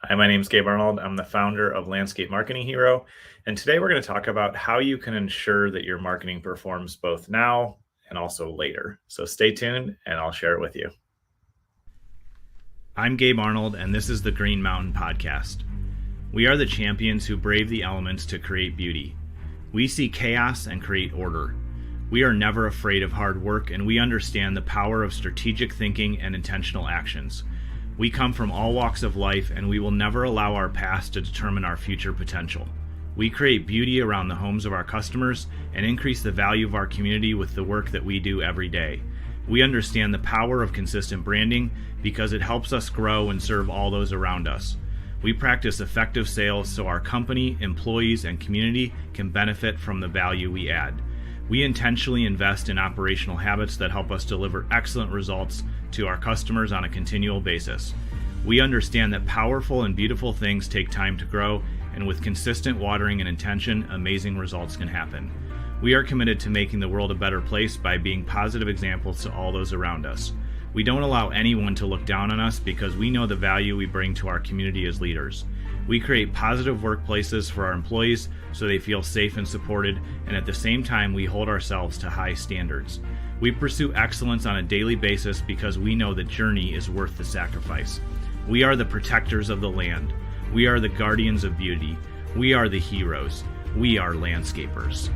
Hi, my name is Gabe Arnold. I'm the founder of Landscape Marketing Hero. And today we're going to talk about how you can ensure that your marketing performs both now and also later. So stay tuned and I'll share it with you. I'm Gabe Arnold, and this is the Green Mountain Podcast. We are the champions who brave the elements to create beauty. We see chaos and create order. We are never afraid of hard work, and we understand the power of strategic thinking and intentional actions. We come from all walks of life, and we will never allow our past to determine our future potential. We create beauty around the homes of our customers and increase the value of our community with the work that we do every day. We understand the power of consistent branding because it helps us grow and serve all those around us. We practice effective sales so our company, employees, and community can benefit from the value we add. We intentionally invest in operational habits that help us deliver excellent results to our customers on a continual basis. We understand that powerful and beautiful things take time to grow, and with consistent watering and intention, amazing results can happen. We are committed to making the world a better place by being positive examples to all those around us. We don't allow anyone to look down on us because we know the value we bring to our community as leaders. We create positive workplaces for our employees so they feel safe and supported, and at the same time, we hold ourselves to high standards. We pursue excellence on a daily basis because we know the journey is worth the sacrifice. We are the protectors of the land. We are the guardians of beauty. We are the heroes. We are landscapers.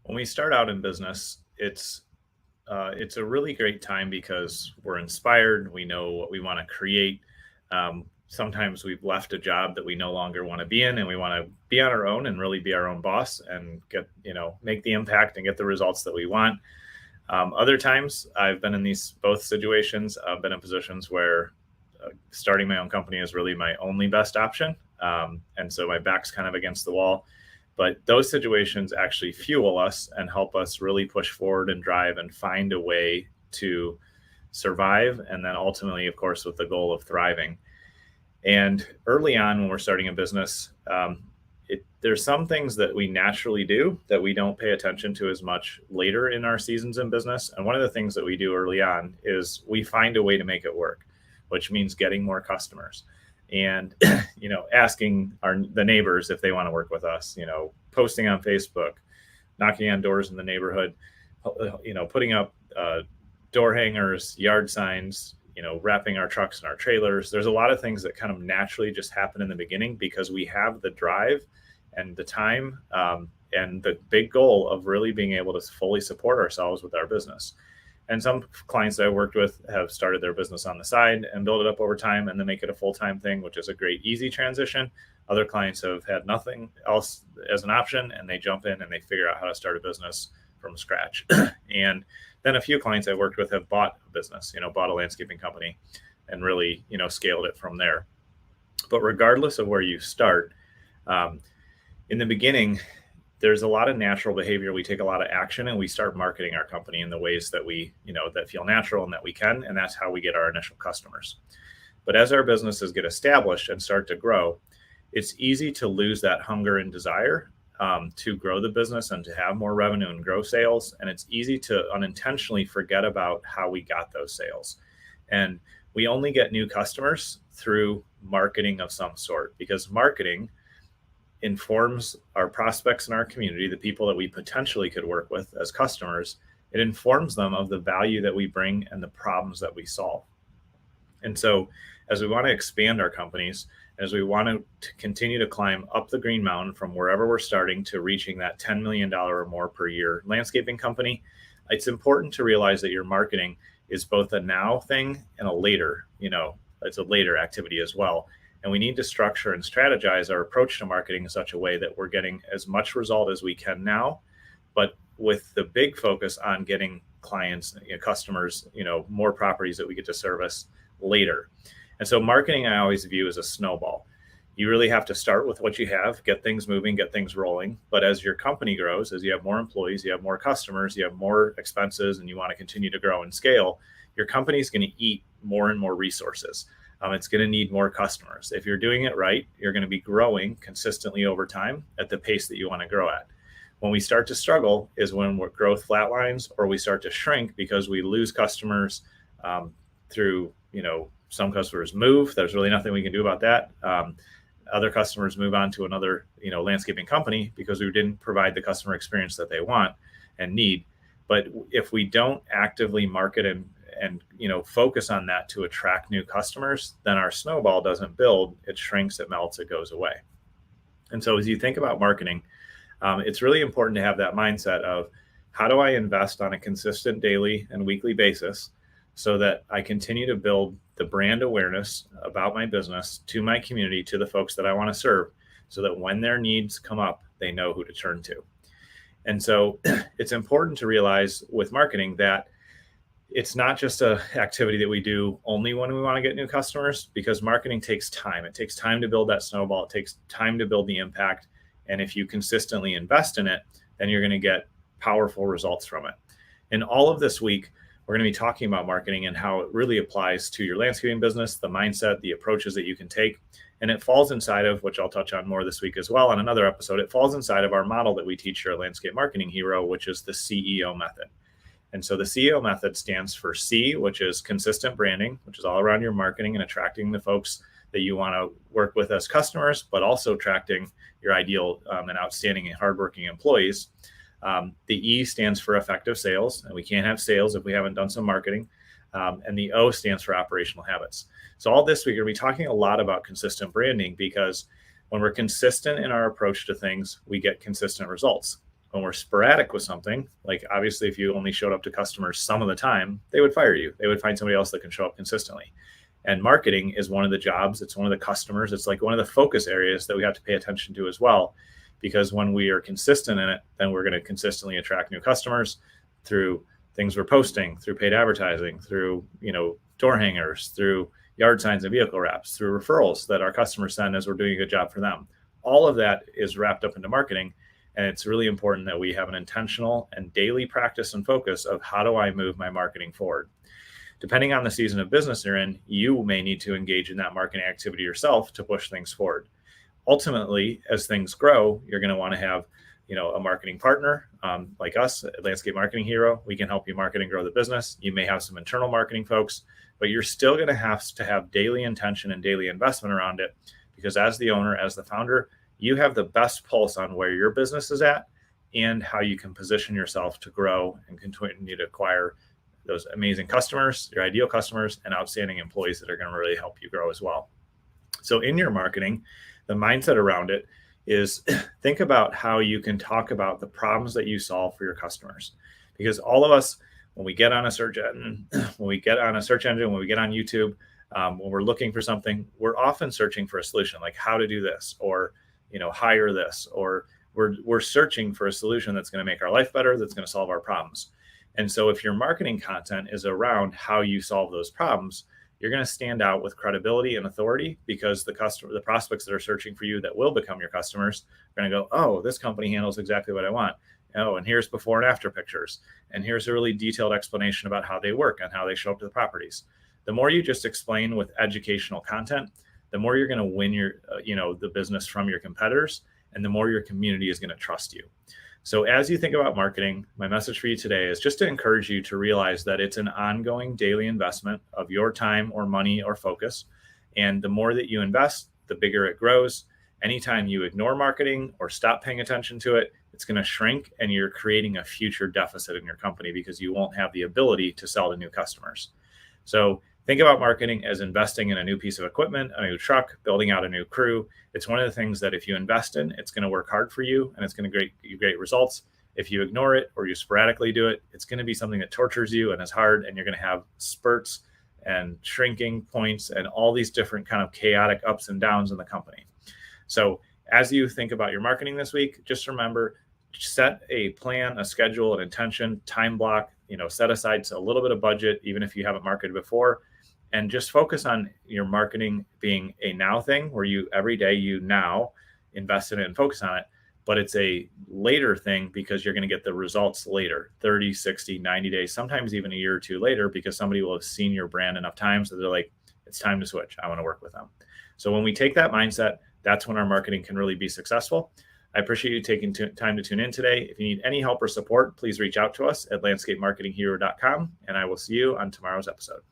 When we start out in business, it's a really great time because we're inspired. We know what we want to create. Sometimes we've left a job that we no longer want to be in, and we want to be on our own and really be our own boss and make the impact and get the results that we want. Other times I've been in these both situations. I've been in positions where starting my own company is really my only best option. And so my back's kind of against the wall. But those situations actually fuel us and help us really push forward and drive and find a way to survive. And then ultimately, of course, with the goal of thriving. And early on, when we're starting a business, there's some things that we naturally do that we don't pay attention to as much later in our seasons in business. And one of the things that we do early on is we find a way to make it work, which means getting more customers. And, asking the neighbors if they want to work with us, posting on Facebook, knocking on doors in the neighborhood, putting up door hangers, yard signs, wrapping our trucks and our trailers. There's a lot of things that kind of naturally just happen in the beginning because we have the drive and the time and the big goal of really being able to fully support ourselves with our business. And some clients that I worked with have started their business on the side and build it up over time and then make it a full-time thing, which is a great, easy transition. Other clients have had nothing else as an option, and they jump in and they figure out how to start a business from scratch. And then a few clients I worked with have bought a business, bought a landscaping company and really, scaled it from there. But regardless of where you start, in the beginning, there's a lot of natural behavior. We take a lot of action and we start marketing our company in the ways that we, that feel natural and that we can. And that's how we get our initial customers. But as our businesses get established and start to grow, it's easy to lose that hunger and desire to grow the business and to have more revenue and grow sales. And it's easy to unintentionally forget about how we got those sales. And we only get new customers through marketing of some sort, because marketing informs our prospects in our community, the people that we potentially could work with as customers. It informs them of the value that we bring and the problems that we solve. And so as we want to expand our companies, as we want to continue to climb up the Green Mountain from wherever we're starting to reaching that $10 million or more per year landscaping company, it's important to realize that your marketing is both a now thing and a later, it's a later activity as well. And we need to structure and strategize our approach to marketing in such a way that we're getting as much result as we can now, but with the big focus on getting clients, customers, more properties that we get to service later. And so marketing, I always view as a snowball. You really have to start with what you have, get things moving, get things rolling. But as your company grows, as you have more employees, you have more customers, you have more expenses, and you want to continue to grow and scale, your company is going to eat more and more resources. It's going to need more customers. If you're doing it right, you're going to be growing consistently over time at the pace that you want to grow at. When we start to struggle is when growth flatlines or we start to shrink because we lose customers through, some customers move. There's really nothing we can do about that. Other customers move on to another, landscaping company because we didn't provide the customer experience that they want and need. But if we don't actively market and focus on that to attract new customers, then our snowball doesn't build. It shrinks, it melts, it goes away. And so as you think about marketing, it's really important to have that mindset of how do I invest on a consistent daily and weekly basis so that I continue to build the brand awareness about my business to my community, to the folks that I want to serve, so that when their needs come up, they know who to turn to. And so it's important to realize with marketing that it's not just an activity that we do only when we want to get new customers, because marketing takes time. It takes time to build that snowball. It takes time to build the impact. And if you consistently invest in it, then you're going to get powerful results from it. And all of this week, we're going to be talking about marketing and how it really applies to your landscaping business, the mindset, the approaches that you can take. And it falls inside of, which I'll touch on more this week as well on another episode, it falls inside of our model that we teach here at Landscape Marketing Hero, which is the CEO method. And so the CEO method stands for C, which is consistent branding, which is all around your marketing and attracting the folks that you want to work with as customers, but also attracting your ideal and outstanding and hardworking employees. The E stands for effective sales, and we can't have sales if we haven't done some marketing. And the O stands for operational habits. So all this week, we're going to be talking a lot about consistent branding, because when we're consistent in our approach to things, we get consistent results. When we're sporadic with something, like obviously if you only showed up to customers some of the time, they would fire you. They would find somebody else that can show up consistently. And marketing is one of the jobs. It's one of the customers. It's like one of the focus areas that we have to pay attention to as well, because when we are consistent in it, then we're going to consistently attract new customers through things we're posting, through paid advertising, through, door hangers, through yard signs and vehicle wraps, through referrals that our customers send as we're doing a good job for them. All of that is wrapped up into marketing. And it's really important that we have an intentional and daily practice and focus of how do I move my marketing forward. Depending on the season of business you're in, you may need to engage in that marketing activity yourself to push things forward. Ultimately, as things grow, you're going to want to have, a marketing partner like us at Landscape Marketing Hero. We can help you market and grow the business. You may have some internal marketing folks, but you're still going to have daily intention and daily investment around it, because as the owner, as the founder, you have the best pulse on where your business is at and how you can position yourself to grow and continue to acquire those amazing customers, your ideal customers, and outstanding employees that are going to really help you grow as well. So in your marketing, the mindset around it is think about how you can talk about the problems that you solve for your customers. Because all of us, when we get on a search engine, when we get on YouTube, when we're looking for something, we're often searching for a solution, like how to do this, or hire this, or we're searching for a solution that's going to make our life better, that's going to solve our problems. And so if your marketing content is around how you solve those problems, you're going to stand out with credibility and authority, because the prospects that are searching for you that will become your customers are going to go, oh, this company handles exactly what I want. Oh, and here's before and after pictures. And here's a really detailed explanation about how they work and how they show up to the properties. The more you just explain with educational content, the more you're going to win the business from your competitors, and the more your community is going to trust you. So as you think about marketing, my message for you today is just to encourage you to realize that it's an ongoing daily investment of your time or money or focus. And the more that you invest, the bigger it grows. Anytime you ignore marketing or stop paying attention to it, it's going to shrink, and you're creating a future deficit in your company because you won't have the ability to sell to new customers. So think about marketing as investing in a new piece of equipment, a new truck, building out a new crew. It's one of the things that if you invest in, it's going to work hard for you and it's going to get you great results. If you ignore it or you sporadically do it, it's going to be something that tortures you and is hard, and you're going to have spurts and shrinking points and all these different kind of chaotic ups and downs in the company. So as you think about your marketing this week, just remember, set a plan, a schedule, an intention, time block, set aside a little bit of budget, even if you haven't marketed before, and just focus on your marketing being a now thing where you every day you now invest in it and focus on it. But it's a later thing because you're going to get the results later, 30, 60, 90 days, sometimes even a year or two later, because somebody will have seen your brand enough times that they're like, it's time to switch. I want to work with them. So when we take that mindset, that's when our marketing can really be successful. I appreciate you taking time to tune in today. If you need any help or support, please reach out to us at landscapemarketinghero.com, and I will see you on tomorrow's episode.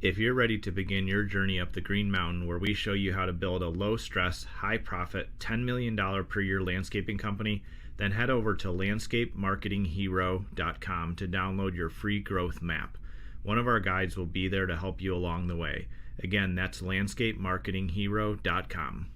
If you're ready to begin your journey up the Green Mountain, where we show you how to build a low-stress, high-profit, $10 million per year landscaping company, then head over to landscapemarketinghero.com to download your free growth map. One of our guides will be there to help you along the way. Again, that's landscapemarketinghero.com.